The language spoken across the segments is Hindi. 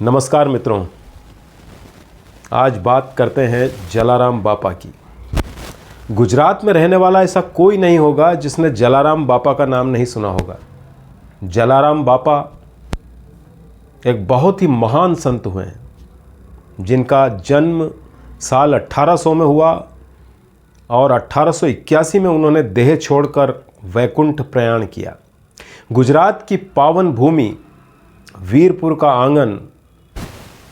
नमस्कार मित्रों, आज बात करते हैं जलाराम बापा की। गुजरात में रहने वाला ऐसा कोई नहीं होगा जिसने जलाराम बापा का नाम नहीं सुना होगा। जलाराम बापा एक बहुत ही महान संत हुए हैं, जिनका जन्म साल 1800 में हुआ और 1881 में उन्होंने देह छोड़कर वैकुंठ प्रयाण किया। गुजरात की पावन भूमि वीरपुर का आंगन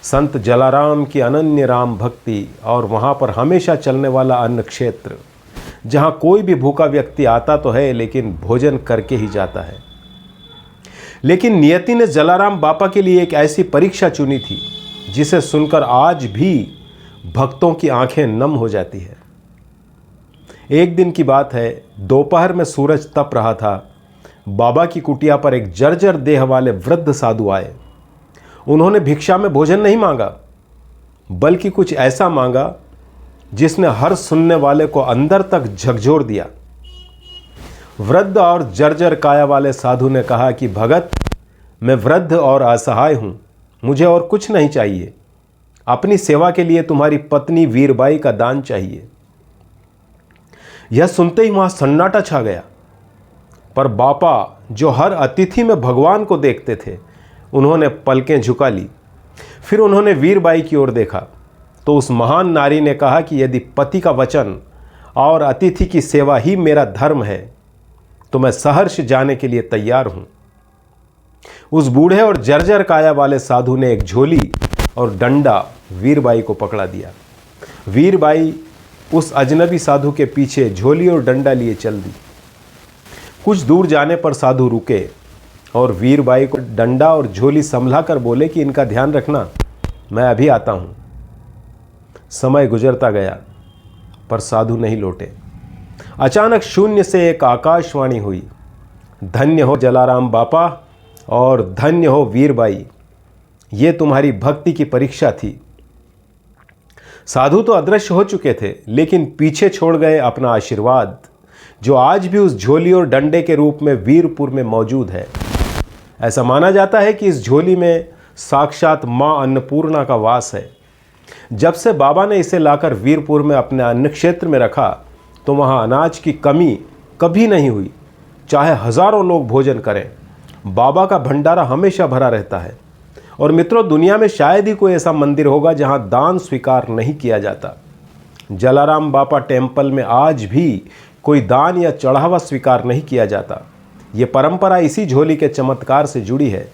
संत जलाराम की अनन्य राम भक्ति और वहाँ पर हमेशा चलने वाला अन्न क्षेत्र, जहाँ कोई भी भूखा व्यक्ति आता तो है लेकिन भोजन करके ही जाता है। लेकिन नियति ने जलाराम बापा के लिए एक ऐसी परीक्षा चुनी थी जिसे सुनकर आज भी भक्तों की आंखें नम हो जाती है। एक दिन की बात है, दोपहर में सूरज तप रहा था। बाबा की कुटिया पर एक जर्जर देह वाले वृद्ध साधु आए। उन्होंने भिक्षा में भोजन नहीं मांगा, बल्कि कुछ ऐसा मांगा जिसने हर सुनने वाले को अंदर तक झकझोर दिया। वृद्ध और जर्जर काया वाले साधु ने कहा कि भगत, मैं वृद्ध और असहाय हूं, मुझे और कुछ नहीं चाहिए। अपनी सेवा के लिए तुम्हारी पत्नी वीरबाई का दान चाहिए। यह सुनते ही वहां सन्नाटा छा गया। पर बापा, जो हर अतिथि में भगवान को देखते थे, उन्होंने पलकें झुका ली। फिर उन्होंने वीरबाई की ओर देखा तो उस महान नारी ने कहा कि यदि पति का वचन और अतिथि की सेवा ही मेरा धर्म है तो मैं सहर्ष जाने के लिए तैयार हूं। उस बूढ़े और जर्जर काया वाले साधु ने एक झोली और डंडा वीरबाई को पकड़ा दिया। वीरबाई उस अजनबी साधु के पीछे झोली और डंडा लिए चल दी। कुछ दूर जाने पर साधु रुके और वीरबाई को डंडा और झोली संभला कर बोले कि इनका ध्यान रखना, मैं अभी आता हूं। समय गुजरता गया पर साधु नहीं लौटे। अचानक शून्य से एक आकाशवाणी हुई, धन्य हो जलाराम बापा और धन्य हो वीरबाई, ये तुम्हारी भक्ति की परीक्षा थी। साधु तो अदृश्य हो चुके थे, लेकिन पीछे छोड़ गए अपना आशीर्वाद, जो आज भी उस झोली और डंडे के रूप में वीरपुर में मौजूद है। ऐसा माना जाता है कि इस झोली में साक्षात मां अन्नपूर्णा का वास है। जब से बाबा ने इसे लाकर वीरपुर में अपने अन्न क्षेत्र में रखा तो वहां अनाज की कमी कभी नहीं हुई। चाहे हजारों लोग भोजन करें, बाबा का भंडारा हमेशा भरा रहता है। और मित्रों, दुनिया में शायद ही कोई ऐसा मंदिर होगा जहां दान स्वीकार नहीं किया जाता। जलाराम बापा टेम्पल में आज भी कोई दान या चढ़ावा स्वीकार नहीं किया जाता। ये परंपरा इसी झोली के चमत्कार से जुड़ी है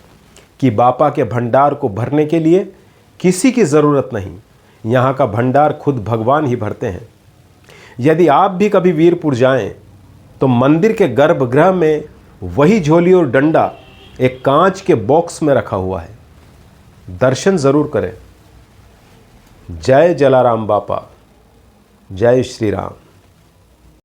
कि बापा के भंडार को भरने के लिए किसी की ज़रूरत नहीं, यहाँ का भंडार खुद भगवान ही भरते हैं। यदि आप भी कभी वीरपुर जाएं, तो मंदिर के गर्भगृह में वही झोली और डंडा एक कांच के बॉक्स में रखा हुआ है। दर्शन ज़रूर करें। जय जलाराम बापा, जय श्री राम।